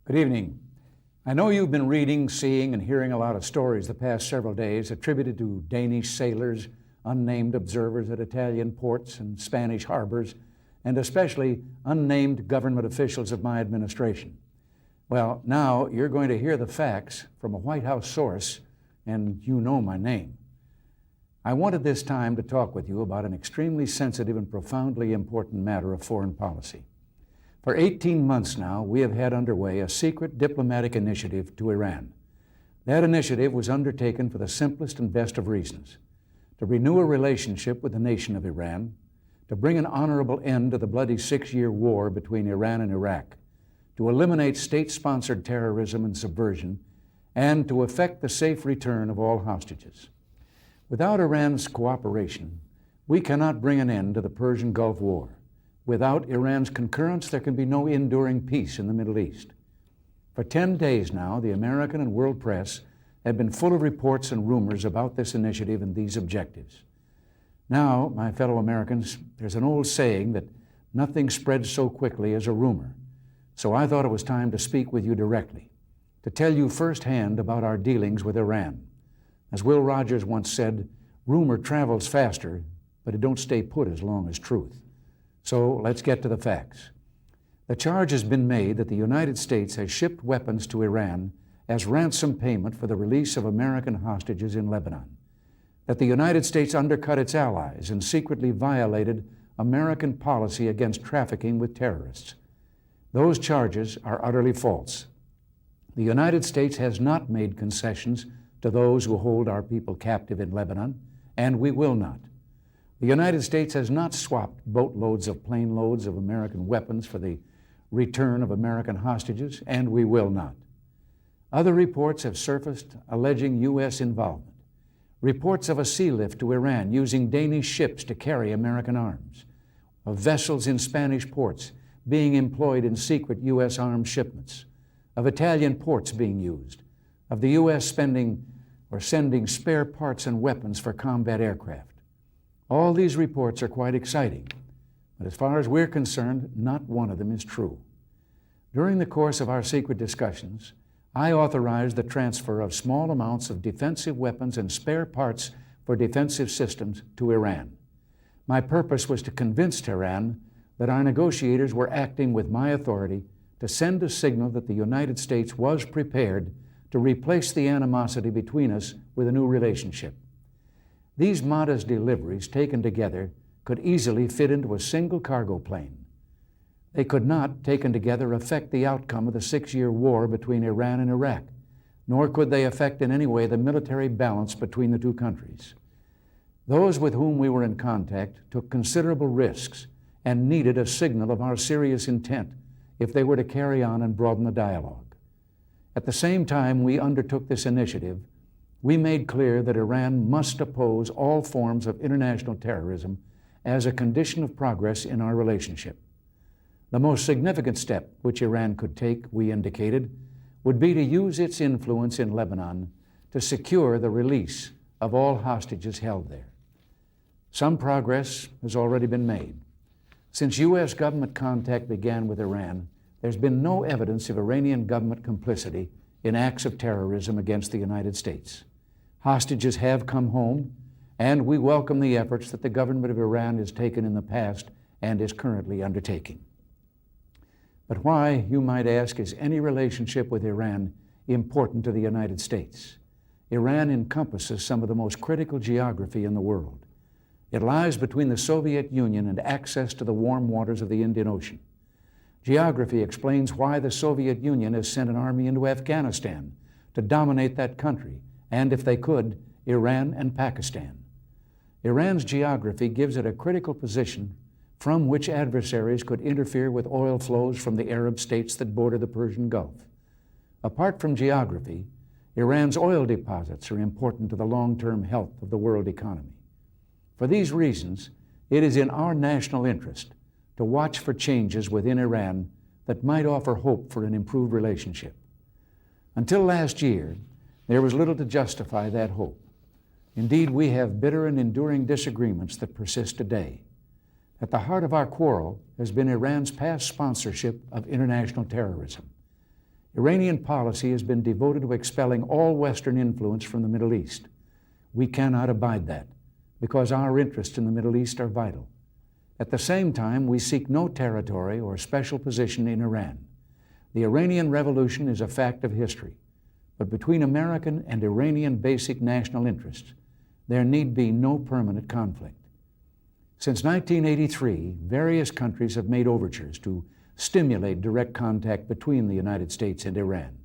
Good evening. I know you've been reading, seeing, and hearing a lot of stories the past several days attributed to Danish sailors, unnamed observers at Italian ports and Spanish harbors, and especially unnamed government officials of my administration. Well, now you're going to hear the facts from a White House source, and you know my name. I wanted this time to talk with you about an extremely sensitive and profoundly important matter of foreign policy. For 18 months now, we have had underway a secret diplomatic initiative to Iran. That initiative was undertaken for the simplest and best of reasons: to renew a relationship with the nation of Iran, to bring an honorable end to the bloody 6-year war between Iran and Iraq, to eliminate state-sponsored terrorism and subversion, and to effect the safe return of all hostages. Without Iran's cooperation, we cannot bring an end to the Persian Gulf War. Without Iran's concurrence, there can be no enduring peace in the Middle East. For 10 days now, the American and world press have been full of reports and rumors about this initiative and these objectives. Now, my fellow Americans, there's an old saying that nothing spreads so quickly as a rumor. So I thought it was time to speak with you directly, to tell you firsthand about our dealings with Iran. As Will Rogers once said, rumor travels faster, but it don't stay put as long as truth. So let's get to the facts. The charge has been made that the United States has shipped weapons to Iran as ransom payment for the release of American hostages in Lebanon, that the United States undercut its allies and secretly violated American policy against trafficking with terrorists. Those charges are utterly false. The United States has not made concessions to those who hold our people captive in Lebanon, and we will not. The United States has not swapped boatloads of plane loads of American weapons for the return of American hostages, and we will not. Other reports have surfaced alleging U.S. involvement. Reports of a sea lift to Iran using Danish ships to carry American arms, of vessels in Spanish ports being employed in secret U.S. arms shipments, of Italian ports being used, of the U.S. spending or sending spare parts and weapons for combat aircraft. All these reports are quite exciting, but as far as we're concerned, not one of them is true. During the course of our secret discussions, I authorized the transfer of small amounts of defensive weapons and spare parts for defensive systems to Iran. My purpose was to convince Tehran that our negotiators were acting with my authority to send a signal that the United States was prepared to replace the animosity between us with a new relationship. These modest deliveries taken together could easily fit into a single cargo plane. They could not, taken together, affect the outcome of the 6-year war between Iran and Iraq, nor could they affect in any way the military balance between the two countries. Those with whom we were in contact took considerable risks and needed a signal of our serious intent if they were to carry on and broaden the dialogue. At the same time we undertook this initiative, we made clear that Iran must oppose all forms of international terrorism as a condition of progress in our relationship. The most significant step which Iran could take, we indicated, would be to use its influence in Lebanon to secure the release of all hostages held there. Some progress has already been made. Since U.S. government contact began with Iran, there's been no evidence of Iranian government complicity in acts of terrorism against the United States. Hostages have come home, and we welcome the efforts that the government of Iran has taken in the past and is currently undertaking. But why, you might ask, is any relationship with Iran important to the United States? Iran encompasses some of the most critical geography in the world. It lies between the Soviet Union and access to the warm waters of the Indian Ocean. Geography explains why the Soviet Union has sent an army into Afghanistan to dominate that country, and if they could, Iran and Pakistan. Iran's geography gives it a critical position from which adversaries could interfere with oil flows from the Arab states that border the Persian Gulf. Apart from geography, Iran's oil deposits are important to the long-term health of the world economy. For these reasons, it is in our national interest to watch for changes within Iran that might offer hope for an improved relationship. Until last year, there was little to justify that hope. Indeed, we have bitter and enduring disagreements that persist today. At the heart of our quarrel has been Iran's past sponsorship of international terrorism. Iranian policy has been devoted to expelling all Western influence from the Middle East. We cannot abide that, because our interests in the Middle East are vital. At the same time, we seek no territory or special position in Iran. The Iranian Revolution is a fact of history, but between American and Iranian basic national interests, there need be no permanent conflict. Since 1983, various countries have made overtures to stimulate direct contact between the United States and Iran.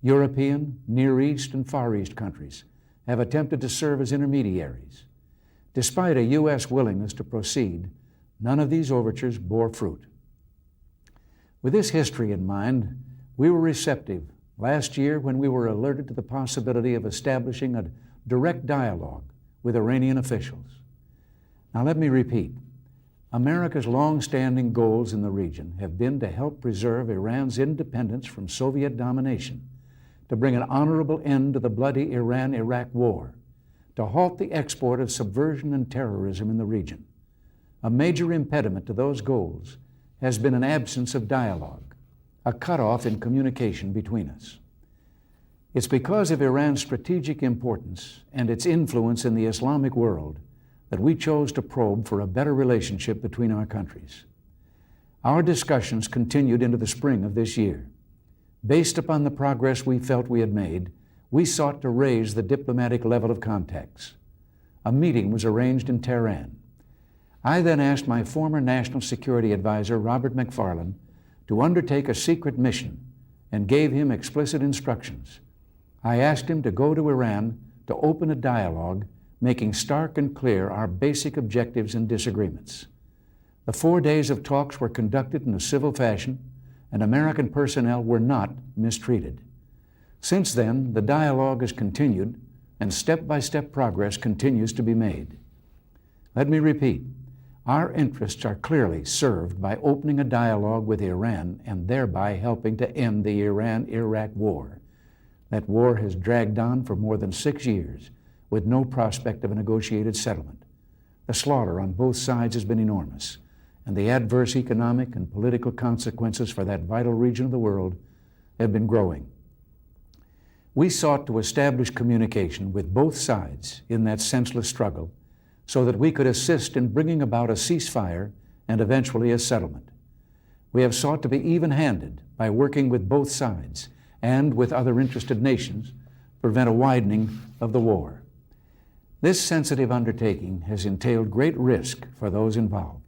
European, Near East, and Far East countries have attempted to serve as intermediaries. Despite a U.S. willingness to proceed, none of these overtures bore fruit. With this history in mind, we were receptive last year when we were alerted to the possibility of establishing a direct dialogue with Iranian officials. Now let me repeat, America's long-standing goals in the region have been to help preserve Iran's independence from Soviet domination, to bring an honorable end to the bloody Iran-Iraq war, to halt the export of subversion and terrorism in the region. A major impediment to those goals has been an absence of dialogue, a cutoff in communication between us. It's because of Iran's strategic importance and its influence in the Islamic world that we chose to probe for a better relationship between our countries. Our discussions continued into the spring of this year. Based upon the progress we felt we had made, we sought to raise the diplomatic level of contacts. A meeting was arranged in Tehran. I then asked my former National Security Advisor, Robert McFarlane, to undertake a secret mission and gave him explicit instructions. I asked him to go to Iran to open a dialogue, making stark and clear our basic objectives and disagreements. The 4 days of talks were conducted in a civil fashion, and American personnel were not mistreated. Since then, the dialogue has continued, and step-by-step progress continues to be made. Let me repeat, our interests are clearly served by opening a dialogue with Iran and thereby helping to end the Iran-Iraq war. That war has dragged on for more than 6 years, with no prospect of a negotiated settlement. The slaughter on both sides has been enormous, and the adverse economic and political consequences for that vital region of the world have been growing. We sought to establish communication with both sides in that senseless struggle so that we could assist in bringing about a ceasefire and eventually a settlement. We have sought to be even-handed by working with both sides and with other interested nations to prevent a widening of the war. This sensitive undertaking has entailed great risk for those involved.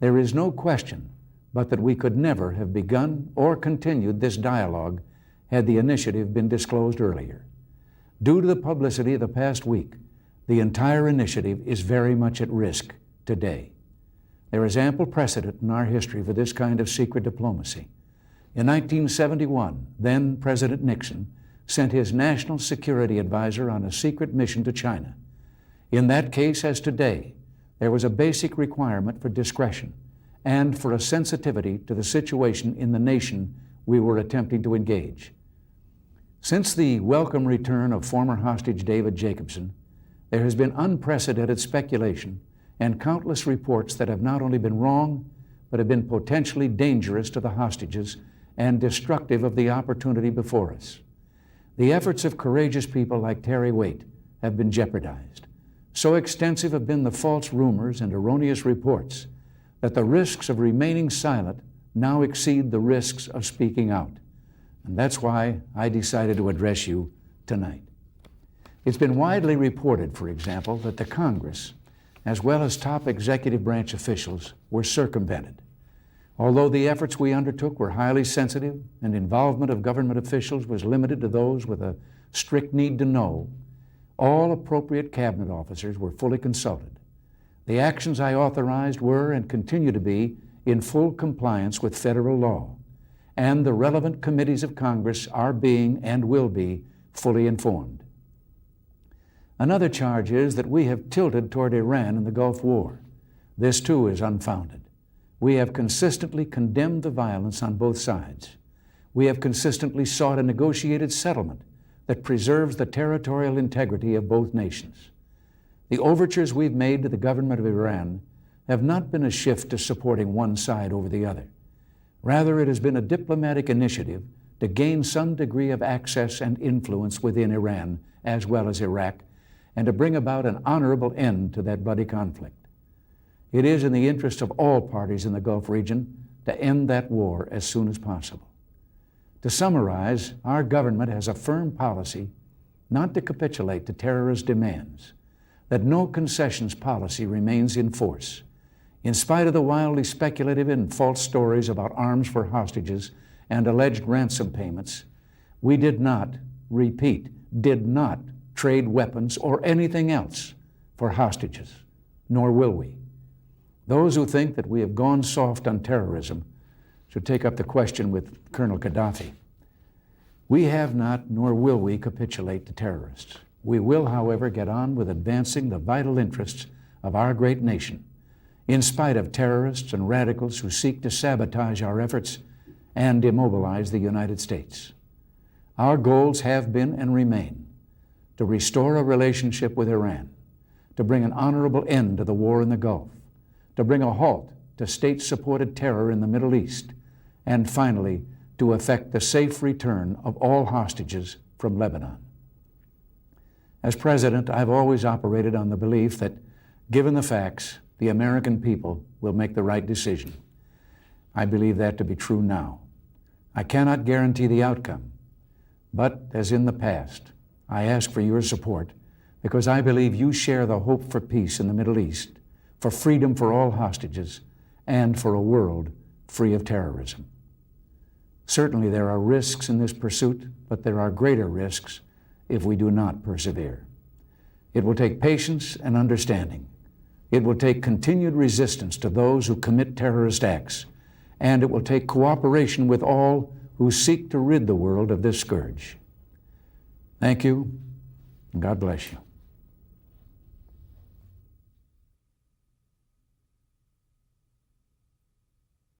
There is no question but that we could never have begun or continued this dialogue had the initiative been disclosed earlier. Due to the publicity of the past week, the entire initiative is very much at risk today. There is ample precedent in our history for this kind of secret diplomacy. In 1971, then President Nixon sent his national security advisor on a secret mission to China. In that case, as today, there was a basic requirement for discretion and for a sensitivity to the situation in the nation we were attempting to engage. Since the welcome return of former hostage David Jacobson, there has been unprecedented speculation and countless reports that have not only been wrong, but have been potentially dangerous to the hostages and destructive of the opportunity before us. The efforts of courageous people like Terry Waite have been jeopardized. So extensive have been the false rumors and erroneous reports that the risks of remaining silent now exceed the risks of speaking out. And that's why I decided to address you tonight. It's been widely reported, for example, that the Congress, as well as top executive branch officials, were circumvented. Although the efforts we undertook were highly sensitive and involvement of government officials was limited to those with a strict need to know, all appropriate cabinet officers were fully consulted. The actions I authorized were and continue to be in full compliance with federal law, and the relevant committees of Congress are being and will be fully informed. Another charge is that we have tilted toward Iran in the Gulf War. This too is unfounded. We have consistently condemned the violence on both sides. We have consistently sought a negotiated settlement that preserves the territorial integrity of both nations. The overtures we've made to the government of Iran have not been a shift to supporting one side over the other. Rather, it has been a diplomatic initiative to gain some degree of access and influence within Iran as well as Iraq, and to bring about an honorable end to that bloody conflict. It is in the interest of all parties in the Gulf region to end that war as soon as possible. To summarize, our government has a firm policy not to capitulate to terrorist demands, that no concessions policy remains in force. In spite of the wildly speculative and false stories about arms for hostages and alleged ransom payments, we did not, repeat, did not trade weapons or anything else for hostages, nor will we. Those who think that we have gone soft on terrorism should take up the question with Colonel Gaddafi. We have not, nor will we, capitulate to terrorists. We will, however, get on with advancing the vital interests of our great nation, in spite of terrorists and radicals who seek to sabotage our efforts and immobilize the United States. Our goals have been and remain to restore a relationship with Iran, to bring an honorable end to the war in the Gulf, to bring a halt to state-supported terror in the Middle East, and finally, to effect the safe return of all hostages from Lebanon. As president, I've always operated on the belief that, given the facts, the American people will make the right decision. I believe that to be true now. I cannot guarantee the outcome, but as in the past, I ask for your support because I believe you share the hope for peace in the Middle East, for freedom for all hostages, and for a world free of terrorism. Certainly there are risks in this pursuit, but there are greater risks if we do not persevere. It will take patience and understanding. It will take continued resistance to those who commit terrorist acts, and it will take cooperation with all who seek to rid the world of this scourge. Thank you, and God bless you.